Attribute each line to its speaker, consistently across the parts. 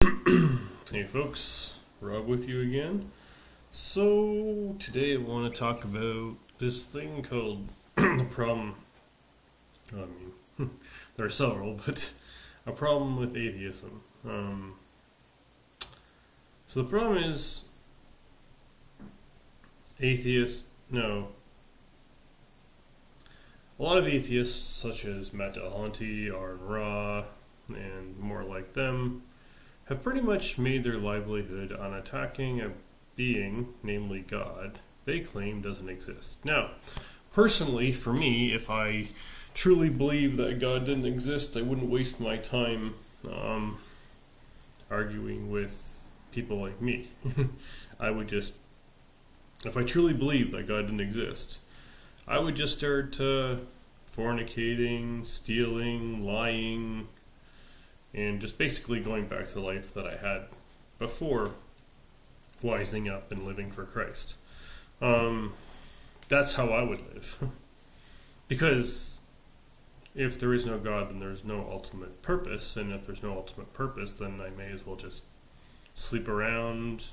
Speaker 1: Hey folks, Rob with you again. So today I want to talk about this thing called the problem. I mean, there are several, but a problem with atheism. So the problem is atheists. No, a lot of atheists, such as Matt Dillahunty, Aaron Ra, and more like them, have pretty much made their livelihood on attacking a being, namely God, they claim doesn't exist. Now, personally, for me, if I truly believe that God didn't exist, I wouldn't waste my time arguing with people like me. I would just, if I truly believed that God didn't exist, I would just start fornicating, stealing, lying, and just basically going back to the life that I had before wising up and living for Christ. That's how I would live. Because if there is no God, then there's no ultimate purpose, and if there's no ultimate purpose, then I may as well just sleep around,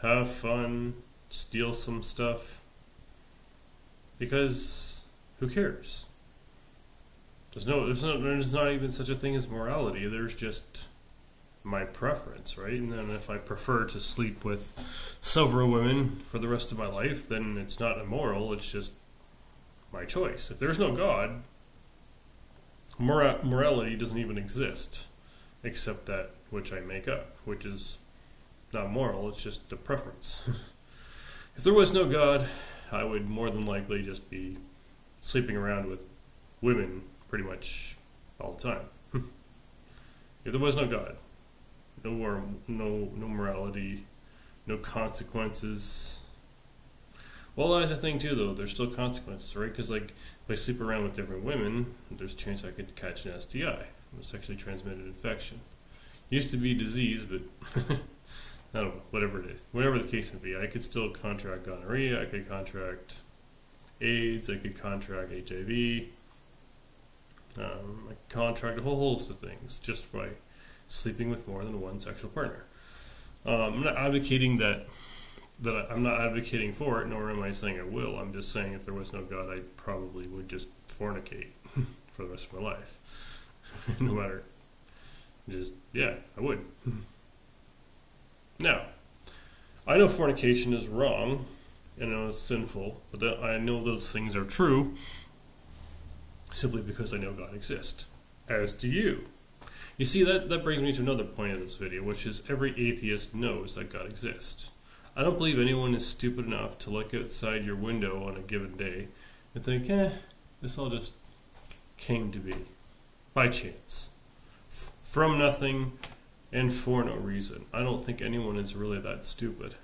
Speaker 1: have fun, steal some stuff, because who cares? There's not even such a thing as morality. There's just my preference, right? And then if I prefer to sleep with several women for the rest of my life, then it's not immoral. It's just my choice. If there's no God, morality doesn't even exist, except that which I make up, which is not moral. It's just a preference. If there was no God, I would more than likely just be sleeping around with women pretty much all the time. If there was no God, no morality, no consequences. Well, that's the thing too, though. There's still consequences, right? Because like, if I sleep around with different women, there's a chance I could catch an STI, a sexually transmitted infection. Used to be a disease, but I don't know, whatever it is, whatever the case may be, I could still contract gonorrhea. I could contract AIDS. I could contract HIV. I contract a whole host of things just by sleeping with more than one sexual partner. I'm not advocating that I'm not advocating for it, nor am I saying I will. I'm just saying if there was no God, I probably would just fornicate for the rest of my life. No matter. Yeah, I would. Now, I know fornication is wrong, and I know it's sinful, but I know those things are true simply because I know God exists. As do you. You see, that brings me to another point of this video, which is every atheist knows that God exists. I don't believe anyone is stupid enough to look outside your window on a given day and think, this all just came to be. By chance. From nothing and for no reason. I don't think anyone is really that stupid.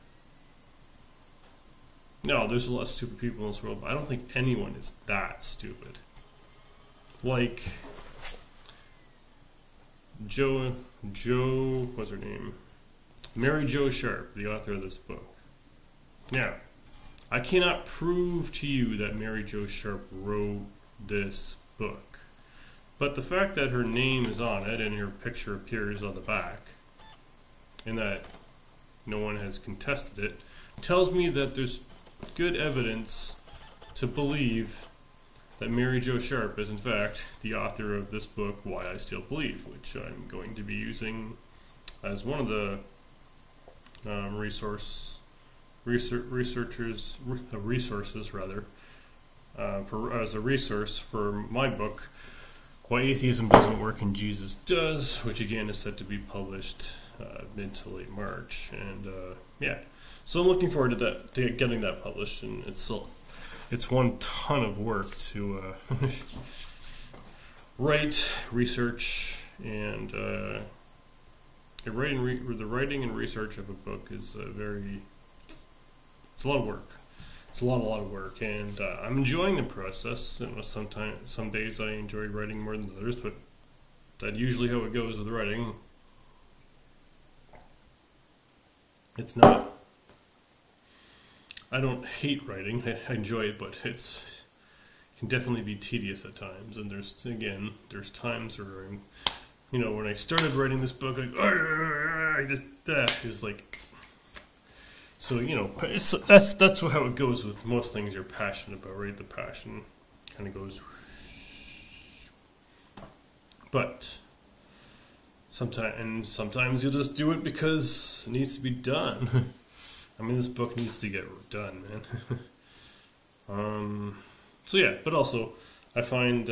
Speaker 1: No, there's a lot of stupid people in this world, but I don't think anyone is that stupid. Like what's her name? Mary Jo Sharp, the author of this book. Now, I cannot prove to you that Mary Jo Sharp wrote this book, but the fact that her name is on it and her picture appears on the back, and that no one has contested it, tells me that there's good evidence to believe that Mary Jo Sharp is in fact the author of this book, Why I Still Believe, which I'm going to be using as one of the resources as a resource for my book, Why Atheism Doesn't Work and Jesus Does, which again is set to be published mid to late March. And yeah, so I'm looking forward to getting that published, and it's one ton of work to write, research, and the writing and research of a book is it's a lot of work. It's a lot of work, and I'm enjoying the process. And some days I enjoy writing more than others, but that's usually how it goes with writing. It's not. I don't hate writing. I enjoy it, but it can definitely be tedious at times. And there's times where I'm you know, when I started writing this book, like, I just, it was like, so, you know, that's how it goes with most things you're passionate about, right? The passion kind of goes, but sometimes you'll just do it because it needs to be done. I mean, this book needs to get done, man. So yeah, but also I find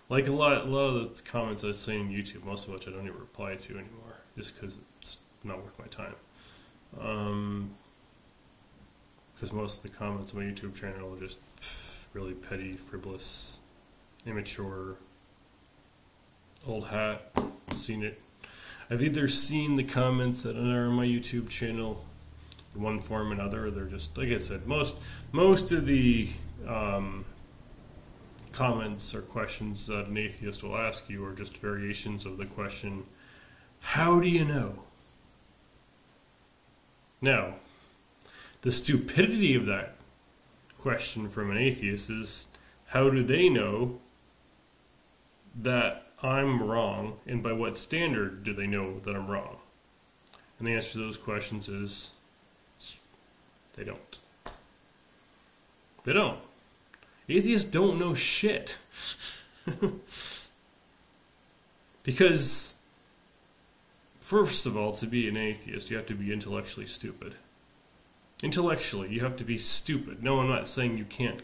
Speaker 1: like a lot of the comments I say on YouTube, most of which I don't even reply to anymore, just because it's not worth my time. Because most of the comments on my YouTube channel are just really petty, frivolous, immature, old hat. Seen it. I've either seen the comments that are on my YouTube channel in one form or another, or they're just, like I said, most of the comments or questions that an atheist will ask you are just variations of the question, how do you know? Now, the stupidity of that question from an atheist is, how do they know that I'm wrong, and by what standard do they know that I'm wrong? And the answer to those questions is, they don't. They don't. Atheists don't know shit. Because, first of all, to be an atheist, you have to be intellectually stupid. Intellectually, you have to be stupid. No, I'm not saying you can't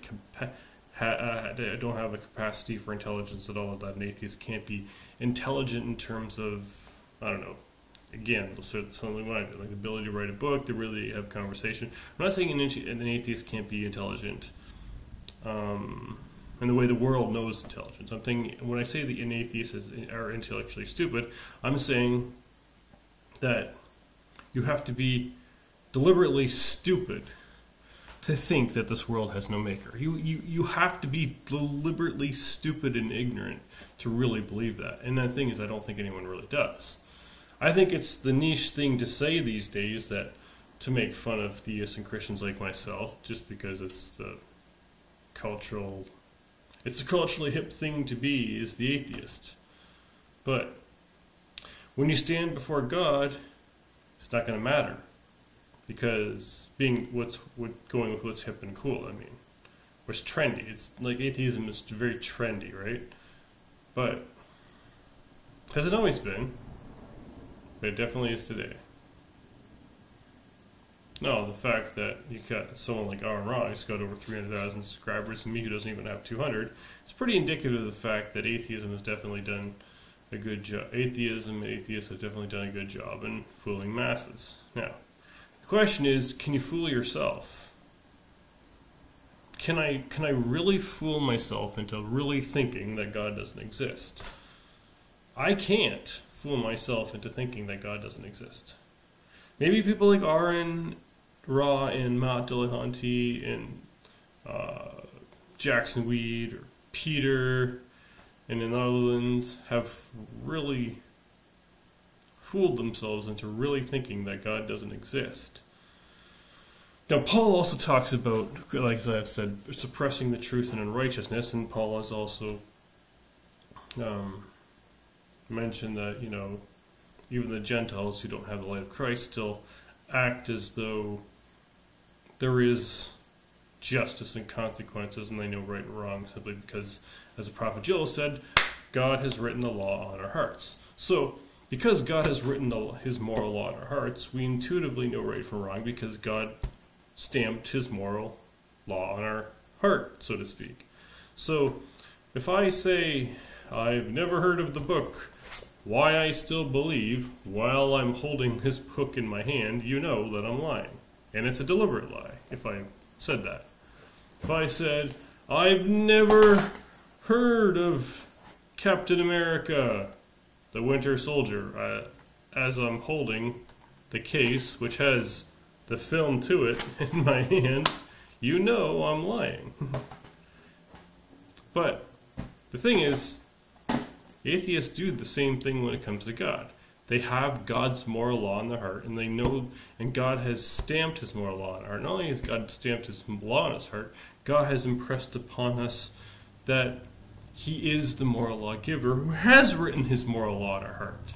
Speaker 1: don't have a capacity for intelligence at all, that an atheist can't be intelligent in terms of, I don't know, again, something like the ability to write a book, to really have conversation. I'm not saying an atheist can't be intelligent in the way the world knows intelligence. I'm thinking, when I say that an atheist are intellectually stupid, I'm saying that you have to be deliberately stupid to think that this world has no maker. You have to be deliberately stupid and ignorant to really believe that. And the thing is, I don't think anyone really does. I think it's the niche thing to say these days, that to make fun of theists and Christians like myself, just because it's the culturally hip thing to be, is the atheist. But when you stand before God, it's not going to matter. Because going with what's hip and cool, I mean, what's trendy. It's like atheism is very trendy, right? But hasn't always been. But it definitely is today. No, the fact that you got someone like Aaron Ra, who's got over 300,000 subscribers, and me, who doesn't even have 200, it's pretty indicative of the fact that atheism has definitely done a good job. Atheism and atheists have definitely done a good job in fooling masses. Now, the question is, can you fool yourself? Can I really fool myself into really thinking that God doesn't exist? I can't fool myself into thinking that God doesn't exist. Maybe people like Aaron Ra and Matt Dillahunty and Jackson Weed or Peter and in the Netherlands have really fooled themselves into really thinking that God doesn't exist. Now, Paul also talks about, like I've said, suppressing the truth and unrighteousness, and Paul has also mentioned that, you know, even the Gentiles who don't have the light of Christ still act as though there is justice and consequences, and they know right and wrong, simply because, as the prophet Joel said, God has written the law on our hearts. So, because God has written his moral law on our hearts, we intuitively know right from wrong, because God stamped his moral law on our heart, so to speak. So, if I say, I've never heard of the book Why I Still Believe, while I'm holding this book in my hand, you know that I'm lying. And it's a deliberate lie, if I said that. If I said, I've never heard of Captain America, the Winter Soldier, as I'm holding the case, which has the film to it, in my hand, you know I'm lying. But the thing is, atheists do the same thing when it comes to God. They have God's moral law in their heart, and they know, and God has stamped his moral law in our heart. Not only has God stamped his law in his heart, God has impressed upon us that He is the moral lawgiver who has written his moral law to heart.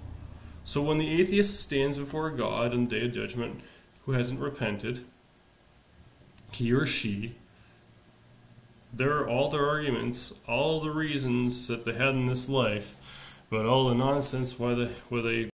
Speaker 1: So when the atheist stands before God on the day of judgment who hasn't repented, he or she, all their arguments, all the reasons that they had in this life, but all the nonsense why they